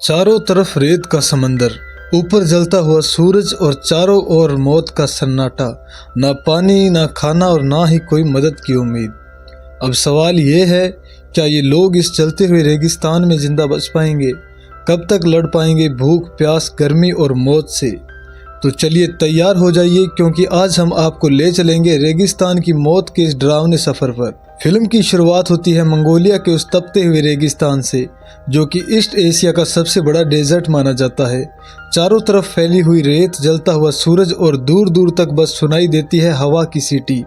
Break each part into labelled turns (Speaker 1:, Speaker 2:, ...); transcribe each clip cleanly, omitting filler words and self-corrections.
Speaker 1: चारों तरफ रेत का समंदर, ऊपर जलता हुआ सूरज और चारों ओर मौत का सन्नाटा। ना पानी, ना खाना और ना ही कोई मदद की उम्मीद। अब सवाल ये है, क्या ये लोग इस चलते हुए रेगिस्तान में जिंदा बच पाएंगे? कब तक लड़ पाएंगे भूख, प्यास, गर्मी और मौत से? तो चलिए तैयार हो जाइए, क्योंकि आज हम आपको ले चलेंगे रेगिस्तान की मौत के इस डरावने सफ़र पर। फिल्म की शुरुआत होती है मंगोलिया के उस तपते हुए रेगिस्तान से, जो कि ईस्ट एशिया का सबसे बड़ा डेजर्ट माना जाता है। चारों तरफ फैली हुई रेत, जलता हुआ सूरज और दूर दूर तक बस सुनाई देती है हवा की सीटी।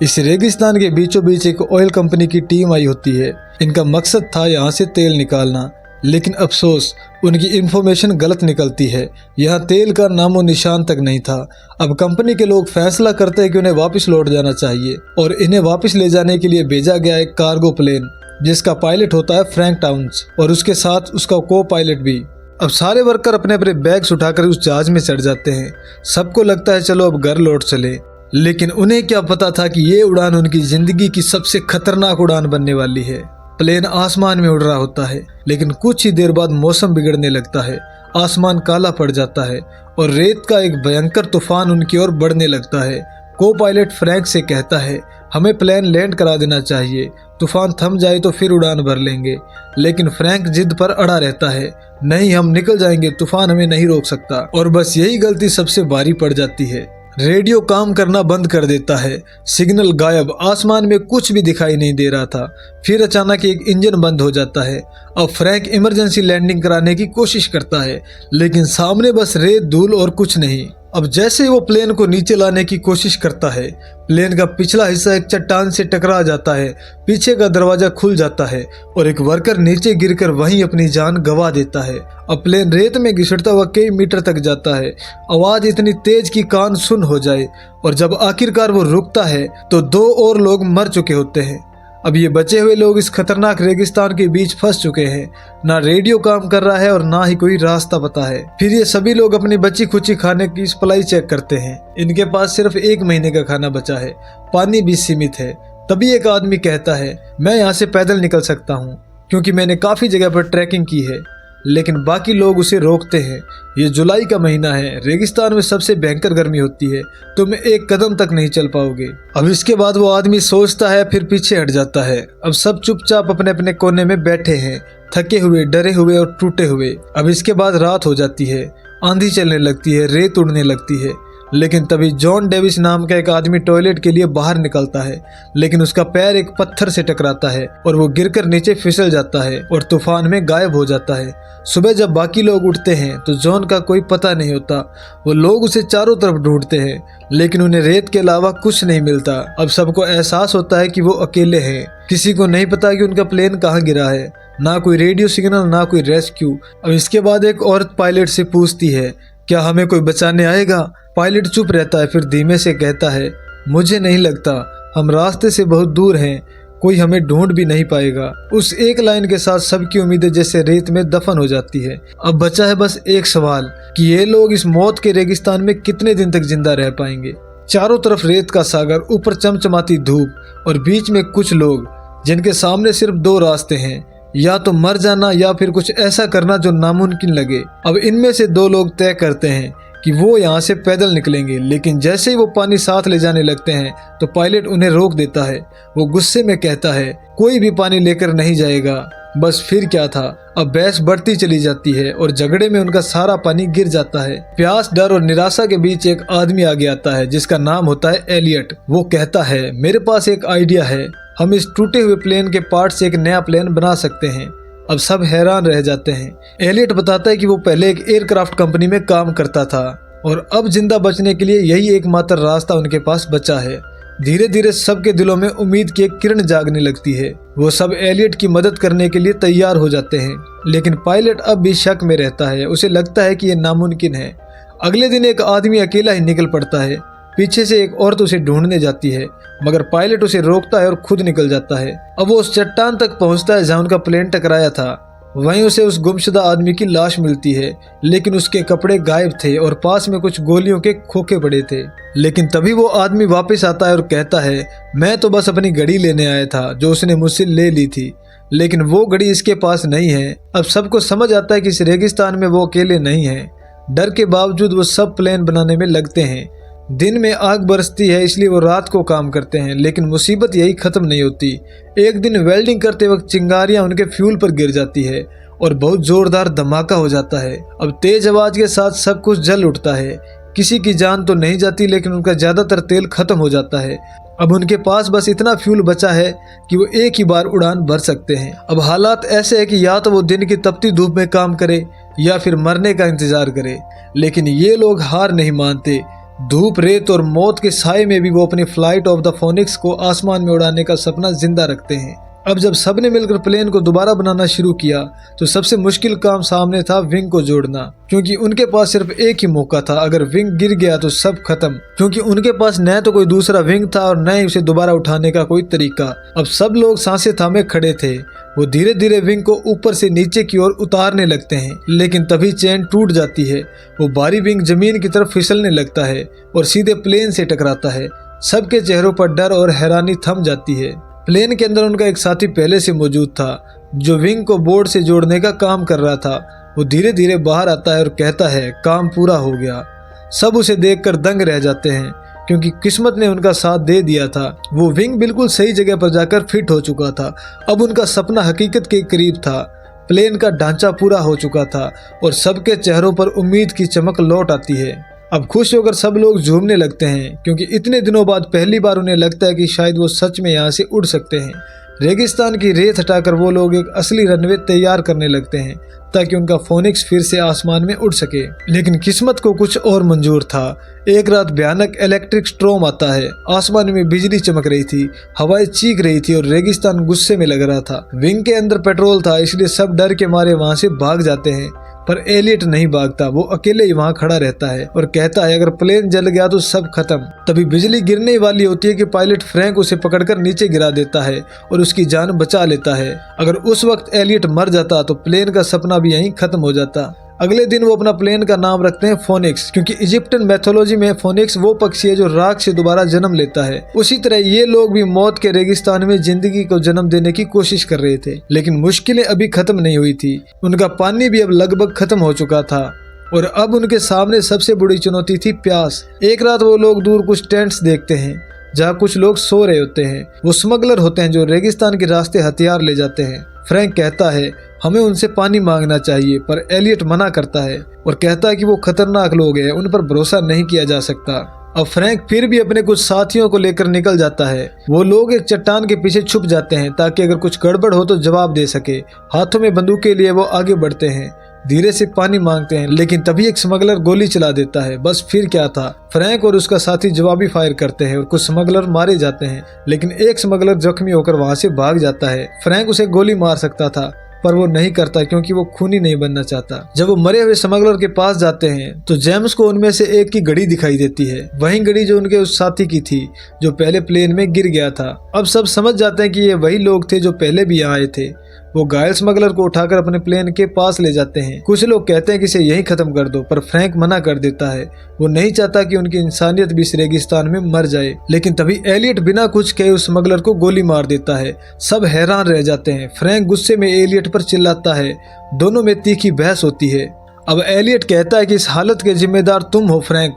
Speaker 1: इस रेगिस्तान के बीचों बीच एक ऑयल कंपनी की टीम आई होती है। इनका मकसद था यहाँ से तेल निकालना, लेकिन अफसोस उनकी इन्फॉर्मेशन गलत निकलती है। यहाँ तेल का नामो निशान तक नहीं था। अब कंपनी के लोग फैसला करते हैं कि उन्हें वापस लौट जाना चाहिए और इन्हें वापस ले जाने के लिए भेजा गया एक कार्गो प्लेन, जिसका पायलट होता है फ्रैंक टाउन्स और उसके साथ उसका को पायलट भी। अब सारे वर्कर अपने अपने बैग्स उठाकर उस जहाज में चढ़ जाते हैं। सबको लगता है चलो अब घर लौट चले, लेकिन उन्हें क्या पता था कि ये उड़ान उनकी जिंदगी की सबसे खतरनाक उड़ान बनने वाली है। प्लेन आसमान में उड़ रहा होता है, लेकिन कुछ ही देर बाद मौसम बिगड़ने लगता है। आसमान काला पड़ जाता है और रेत का एक भयंकर तूफान उनकी ओर बढ़ने लगता है। को पायलट फ्रैंक से कहता है, हमें प्लेन लैंड करा देना चाहिए, तूफान थम जाए तो फिर उड़ान भर लेंगे। लेकिन फ्रैंक जिद पर अड़ा रहता है, नहीं हम निकल जाएंगे, तूफान हमें नहीं रोक सकता। और बस यही गलती सबसे भारी पड़ जाती है। रेडियो काम करना बंद कर देता है, सिग्नल गायब, आसमान में कुछ भी दिखाई नहीं दे रहा था। फिर अचानक एक इंजन बंद हो जाता है। अब फ्रैंक इमरजेंसी लैंडिंग कराने की कोशिश करता है, लेकिन सामने बस रेत, धूल और कुछ नहीं। अब जैसे ही वो प्लेन को नीचे लाने की कोशिश करता है, प्लेन का पिछला हिस्सा एक चट्टान से टकरा जाता है, पीछे का दरवाजा खुल जाता है और एक वर्कर नीचे गिरकर वहीं अपनी जान गंवा देता है। अब प्लेन रेत में घिसटता हुआ कई मीटर तक जाता है। आवाज इतनी तेज कि कान सुन हो जाए, और जब आखिरकार वो रुकता है तो दो और लोग मर चुके होते हैं। अब ये बचे हुए लोग इस खतरनाक रेगिस्तान के बीच फंस चुके हैं। ना रेडियो काम कर रहा है और ना ही कोई रास्ता पता है। फिर ये सभी लोग अपनी बची खुची खाने की सप्लाई चेक करते हैं। इनके पास सिर्फ 1 महीने का खाना बचा है, पानी भी सीमित है। तभी एक आदमी कहता है, मैं यहाँ से पैदल निकल सकता हूँ, क्योंकि मैंने काफी जगह पर ट्रैकिंग की है। लेकिन बाकी लोग उसे रोकते हैं। ये जुलाई का महीना है, रेगिस्तान में सबसे भयंकर गर्मी होती है, तुम 1 कदम तक नहीं चल पाओगे। अब इसके बाद वो आदमी सोचता है, फिर पीछे हट जाता है। अब सब चुपचाप अपने अपने कोने में बैठे हैं, थके हुए, डरे हुए और टूटे हुए। अब इसके बाद रात हो जाती है, आंधी चलने लगती है, रेत उड़ने लगती है। लेकिन तभी जॉन डेविस नाम का एक आदमी टॉयलेट के लिए बाहर निकलता है, लेकिन उसका पैर एक पत्थर से टकराता है और वो गिरकर नीचे फिसल जाता है और तूफान में गायब हो जाता है। सुबह जब बाकी लोग उठते हैं तो जॉन का कोई पता नहीं होता। वो लोग उसे चारों तरफ ढूंढते हैं, लेकिन उन्हें रेत के अलावा कुछ नहीं मिलता। अब सबको एहसास होता है कि वो अकेले हैं। किसी को नहीं पता कि उनका प्लेन कहाँ गिरा है, ना कोई रेडियो सिग्नल, ना कोई रेस्क्यू। अब इसके बाद एक औरत पायलट से पूछती है, क्या हमें कोई बचाने आएगा? पायलट चुप रहता है, फिर धीमे से कहता है, मुझे नहीं लगता, हम रास्ते से बहुत दूर हैं, कोई हमें ढूंढ भी नहीं पाएगा। उस एक लाइन के साथ सबकी उम्मीदें जैसे रेत में दफन हो जाती है। अब बचा है बस एक सवाल कि ये लोग इस मौत के रेगिस्तान में कितने दिन तक जिंदा रह पाएंगे। चारों तरफ रेत का सागर, ऊपर चमचमाती धूप और बीच में कुछ लोग जिनके सामने सिर्फ 2 रास्ते हैं, या तो मर जाना या फिर कुछ ऐसा करना जो नामुमकिन लगे। अब इनमें से 2 लोग तय करते हैं कि वो यहाँ से पैदल निकलेंगे, लेकिन जैसे ही वो पानी साथ ले जाने लगते हैं तो पायलट उन्हें रोक देता है। वो गुस्से में कहता है, कोई भी पानी लेकर नहीं जाएगा। बस फिर क्या था, अब बहस बढ़ती चली जाती है और झगड़े में उनका सारा पानी गिर जाता है। प्यास, डर और निराशा के बीच एक आदमी आगे आता है, जिसका नाम होता है एलियट। वो कहता है, मेरे पास एक आइडिया है, हम इस टूटे हुए प्लेन के पार्ट से एक नया प्लेन बना सकते हैं। अब सब हैरान रह जाते हैं। एलियट बताता है कि वो पहले एक एयरक्राफ्ट कंपनी में काम करता था और अब जिंदा बचने के लिए यही एकमात्र रास्ता उनके पास बचा है। धीरे धीरे सबके दिलों में उम्मीद की एक किरण जागने लगती है। वो सब एलियट की मदद करने के लिए तैयार हो जाते हैं, लेकिन पायलट अब भी शक में रहता है। उसे लगता है कि ये नामुमकिन है। अगले दिन एक आदमी अकेला ही निकल पड़ता है। पीछे से एक औरत उसे ढूंढने जाती है, मगर पायलट उसे रोकता है और खुद निकल जाता है। अब वो उस चट्टान तक पहुंचता है जहां उनका प्लेन टकराया था। वहीं उसे उस गुमशुदा आदमी की लाश मिलती है, लेकिन उसके कपड़े गायब थे और पास में कुछ गोलियों के खोखे पड़े थे। लेकिन तभी वो आदमी वापस आता है और कहता है, मैं तो बस अपनी घड़ी लेने आया था जो उसने मुझसे ले ली थी। लेकिन वो घड़ी इसके पास नहीं है। अब सबको समझ आता है कि इस रेगिस्तान में वो अकेले नहीं है। डर के बावजूद वो सब प्लान बनाने में लगते हैं। दिन में आग बरसती है इसलिए वो रात को काम करते हैं, लेकिन मुसीबत यही खत्म नहीं होती। एक दिन वेल्डिंग करते वक्त चिंगारियां उनके फ्यूल पर गिर जाती है और बहुत जोरदार धमाका हो जाता है। अब तेज आवाज के साथ सब कुछ जल उठता है। किसी की जान तो नहीं जाती, लेकिन उनका ज्यादातर तेल खत्म हो जाता है। अब उनके पास बस इतना फ्यूल बचा है कि वो एक ही बार उड़ान भर सकते हैं। अब हालात ऐसे है कि या तो वो दिन की तपती धूप में काम करे या फिर मरने का इंतजार करे, लेकिन ये लोग हार नहीं मानते। धूप, रेत और मौत के साए में भी वो अपनी फ्लाइट ऑफ द फोनिक्स को आसमान में उड़ाने का सपना जिंदा रखते हैं। अब जब सबने मिलकर प्लेन को दोबारा बनाना शुरू किया तो सबसे मुश्किल काम सामने था विंग को जोड़ना, क्योंकि उनके पास सिर्फ एक ही मौका था। अगर विंग गिर गया तो सब खत्म, क्योंकि उनके पास न तो कोई दूसरा विंग था और न ही उसे दोबारा उठाने का कोई तरीका। अब सब लोग सांसें थामे खड़े थे। वो धीरे धीरे विंग को ऊपर से नीचे की ओर उतारने लगते हैं, लेकिन तभी चेन टूट जाती है। वो भारी विंग जमीन की तरफ फिसलने लगता है और सीधे प्लेन से टकराता है। सबके चेहरों पर डर और हैरानी थम जाती है। प्लेन के अंदर उनका एक साथी पहले से मौजूद था, जो विंग को बोर्ड से जोड़ने का काम कर रहा था। वो धीरे धीरे बाहर आता है और कहता है काम पूरा हो गया। सब उसे देखकर दंग रह जाते हैं, क्योंकि किस्मत ने उनका साथ दे दिया था। वो विंग बिल्कुल सही जगह पर जाकर फिट हो चुका था। अब उनका सपना हकीकत के करीब था। प्लेन का ढांचा पूरा हो चुका था और सबके चेहरों पर उम्मीद की चमक लौट आती है। अब खुश होकर सब लोग झूमने लगते हैं, क्योंकि इतने दिनों बाद पहली बार उन्हें लगता है कि शायद वो सच में यहाँ से उड़ सकते हैं। रेगिस्तान की रेत हटाकर वो लोग एक असली रनवे तैयार करने लगते हैं ताकि उनका फोनिक्स फिर से आसमान में उड़ सके। लेकिन किस्मत को कुछ और मंजूर था। एक रात भयानक इलेक्ट्रिक स्ट्रोम आता है। आसमान में बिजली चमक रही थी, हवाएं चीख रही थी और रेगिस्तान गुस्से में लग रहा था। विंग के अंदर पेट्रोल था, इसलिए सब डर के मारे वहां से भाग जाते हैं, पर एलियट नहीं भागता। वो अकेले ही वहां खड़ा रहता है और कहता है अगर प्लेन जल गया तो सब खत्म। तभी बिजली गिरने वाली होती है कि पायलट फ्रैंक उसे पकड़कर नीचे गिरा देता है और उसकी जान बचा लेता है। अगर उस वक्त एलियट मर जाता तो प्लेन का सपना भी यहीं खत्म हो जाता। अगले दिन वो अपना प्लेन का नाम रखते हैं फोनिक्स, क्योंकि इजिप्टियन मैथोलॉजी में फोनिक्स वो पक्षी है जो राख से दोबारा जन्म लेता है। उसी तरह ये लोग भी मौत के रेगिस्तान में जिंदगी को जन्म देने की कोशिश कर रहे थे, लेकिन मुश्किलें अभी खत्म नहीं हुई थी। उनका पानी भी अब लगभग खत्म हो चुका था और अब उनके सामने सबसे बड़ी चुनौती थी प्यास। एक रात वो लोग दूर कुछ टेंट्स देखते हैं जहाँ कुछ लोग सो रहे होते हैं। वो स्मगलर होते हैं जो रेगिस्तान के रास्ते हथियार ले जाते हैं। फ्रैंक कहता है हमें उनसे पानी मांगना चाहिए, पर एलियट मना करता है और कहता है कि वो खतरनाक लोग हैं, उन पर भरोसा नहीं किया जा सकता। अब फ्रैंक फिर भी अपने कुछ साथियों को लेकर निकल जाता है। वो लोग एक चट्टान के पीछे छुप जाते हैं ताकि अगर कुछ गड़बड़ हो तो जवाब दे सके। हाथों में बंदूकें लिए वो आगे बढ़ते हैं, धीरे से पानी मांगते हैं, लेकिन तभी एक स्मगलर गोली चला देता है। बस फिर क्या था, फ्रैंक और उसका साथी जवाबी फायर करते हैं और कुछ स्मगलर मारे जाते हैं, लेकिन एक स्मगलर जख्मी होकर वहां से भाग जाता है। फ्रैंक उसे गोली मार सकता था, पर वो नहीं करता क्योंकि वो खूनी नहीं बनना चाहता। जब वो मरे हुए स्मगलर के पास जाते हैं तो जेम्स को उनमें से एक की घड़ी दिखाई देती है, वही घड़ी जो उनके उस साथी की थी जो पहले प्लेन में गिर गया था। अब सब समझ जाते हैं कि ये वही लोग थे जो पहले भी यहाँ आए थे। वो घायल स्मगलर को उठाकर अपने प्लेन के पास ले जाते हैं। कुछ लोग कहते हैं कि इसे यहीं खत्म कर दो, पर फ्रैंक मना कर देता है। वो नहीं चाहता कि उनकी इंसानियत भी इस रेगिस्तान में मर जाए। लेकिन तभी एलियट बिना कुछ कहे उस स्मगलर को गोली मार देता है। सब हैरान रह जाते हैं। फ्रैंक गुस्से में एलियट पर चिल्लाता है। दोनों में तीखी बहस होती है। अब एलियट कहता है कि इस हालत के जिम्मेदार तुम हो फ्रैंक,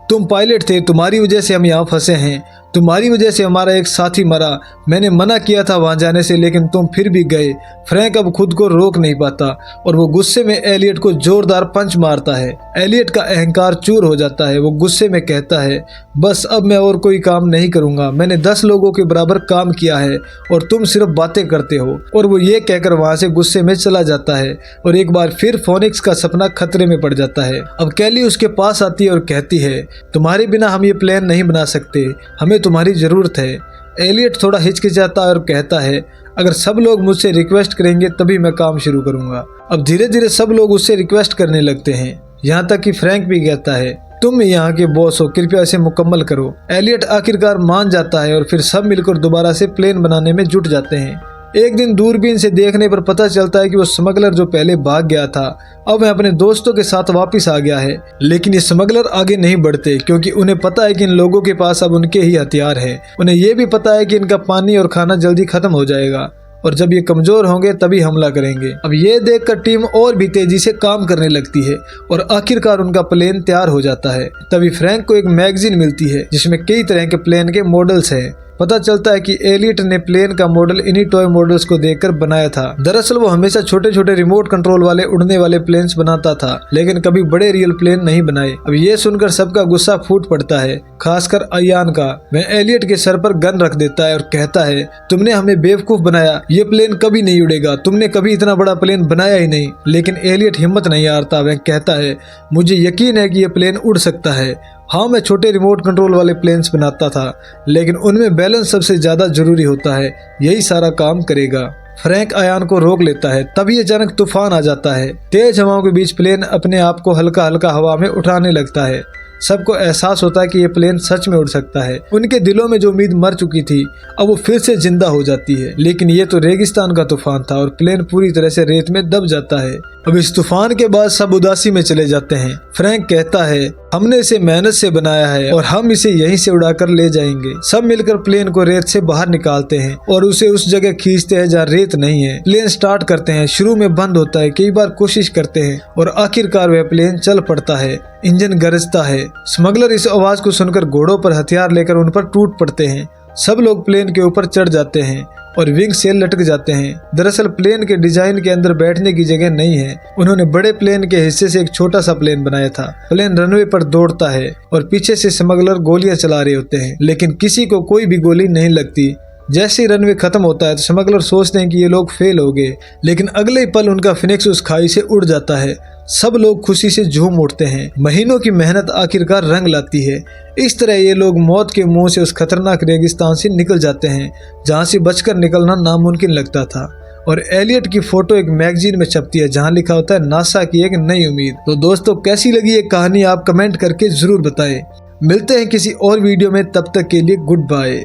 Speaker 1: तुम पायलट थे, तुम्हारी वजह से हम यहाँ फंसे हैं, तुम्हारी वजह से हमारा एक साथी मरा। मैंने मना किया था वहां जाने से, लेकिन तुम फिर भी गए। फ्रैंक अब खुद को रोक नहीं पाता और वो गुस्से में एलियट को जोरदार पंच मारता है। एलियट का अहंकार चूर हो जाता है। वो गुस्से में कहता है बस अब मैं और कोई काम नहीं करूंगा, मैंने 10 लोगों के बराबर काम किया है और तुम सिर्फ बातें करते हो। और वो ये कहकर वहां से गुस्से में चला जाता है और एक बार फिर फोनिक्स का सपना खतरे में पड़ जाता है। अब कैली उसके पास आती है और कहती है तुम्हारे बिना हम ये प्लान नहीं बना सकते, हमें तुम्हारी जरूरत है। एलियट थोड़ा हिचकिचाता है और कहता है अगर सब लोग मुझसे रिक्वेस्ट करेंगे तभी मैं काम शुरू करूंगा। अब धीरे धीरे सब लोग उससे रिक्वेस्ट करने लगते हैं, यहाँ तक कि फ्रैंक भी कहता है तुम यहाँ के बॉस हो, कृपया इसे मुकम्मल करो। एलियट आखिरकार मान जाता है और फिर सब मिलकर दोबारा से प्लेन बनाने में जुट जाते हैं। एक दिन दूरबीन से देखने पर पता चलता है कि वो स्मगलर जो पहले भाग गया था अब वह अपने दोस्तों के साथ वापस आ गया है। लेकिन ये स्मगलर आगे नहीं बढ़ते क्योंकि उन्हें पता है कि इन लोगों के पास अब उनके ही हथियार हैं। उन्हें यह भी पता है कि इनका पानी और खाना जल्दी खत्म हो जाएगा और जब ये कमजोर होंगे तभी हमला करेंगे। अब ये देखकर टीम और भी तेजी से काम करने लगती है और आखिरकार उनका प्लेन तैयार हो जाता है। तभी फ्रैंक को एक मैगजीन मिलती है जिसमें कई तरह के प्लेन के मॉडल्स हैं। पता चलता है कि एलियट ने प्लेन का मॉडल इन्हीं टॉय मॉडल्स को देखकर बनाया था। दरअसल वो हमेशा छोटे छोटे रिमोट कंट्रोल वाले उड़ने वाले प्लेन्स बनाता था, लेकिन कभी बड़े रियल प्लेन नहीं बनाए। अब ये सुनकर सबका गुस्सा फूट पड़ता है, खासकर अयान का। वह एलियट के सर पर गन रख देता है और कहता है, तुमने हमें बेवकूफ बनाया, ये प्लेन कभी नहीं उड़ेगा, तुमने कभी इतना बड़ा प्लेन बनाया ही नहीं। लेकिन एलियट हिम्मत नहीं हारता। वह कहता है, मुझे यकीन है कि ये प्लेन उड़ सकता है। हाँ, मैं छोटे रिमोट कंट्रोल वाले प्लेन्स बनाता था, लेकिन उनमें बैलेंस सबसे ज्यादा जरूरी होता है, यही सारा काम करेगा। फ्रैंक अयान को रोक लेता है, तभी अचानक तूफान आ जाता है। तेज हवाओं के बीच प्लेन अपने आप को हल्का हल्का हवा में उठाने लगता है। सबको एहसास होता है कि ये प्लेन सच में उड़ सकता है। उनके दिलों में जो उम्मीद मर चुकी थी अब वो फिर से जिंदा हो जाती है। लेकिन ये तो रेगिस्तान का तूफान था और प्लेन पूरी तरह से रेत में दब जाता है। अब इस तूफान के बाद सब उदासी में चले जाते हैं। फ्रैंक कहता है, हमने इसे मेहनत से बनाया है और हम इसे यहीं से उड़ाकर ले जाएंगे। सब मिलकर प्लेन को रेत से बाहर निकालते हैं और उसे उस जगह खींचते हैं जहाँ रेत नहीं है। प्लेन स्टार्ट करते हैं, शुरू में बंद होता है, कई बार कोशिश करते हैं और आखिरकार वह प्लेन चल पड़ता है। इंजन गरजता है। स्मगलर इस आवाज को सुनकर घोड़ों पर हथियार लेकर उन पर टूट पड़ते हैं। सब लोग प्लेन के ऊपर चढ़ जाते हैं और विंग से लटक जाते हैं। दरअसल प्लेन के डिजाइन के अंदर बैठने की जगह नहीं है। उन्होंने बड़े प्लेन के हिस्से से एक छोटा सा प्लेन बनाया था। प्लेन रनवे पर दौड़ता है और पीछे से स्मगलर गोलियां चला रहे होते हैं, लेकिन किसी को कोई भी गोली नहीं लगती। जैसे ही रनवे खत्म होता है तो स्मगलर सोचते हैं कि ये लोग फेल हो गए, लेकिन अगले ही पल उनका फिनिक्स उस खाई से उड़ जाता है। सब लोग खुशी से झूम उठते हैं। महीनों की मेहनत आखिरकार रंग लाती है। इस तरह ये लोग मौत के मुंह से उस खतरनाक रेगिस्तान से निकल जाते हैं जहाँ से बचकर निकलना नामुमकिन लगता था। और एलियट की फोटो एक मैगजीन में छपती है जहाँ लिखा होता है, नासा की एक नई उम्मीद। तो दोस्तों, कैसी लगी ये कहानी आप कमेंट करके जरूर बताएं। मिलते हैं किसी और वीडियो में, तब तक के लिए गुड बाय।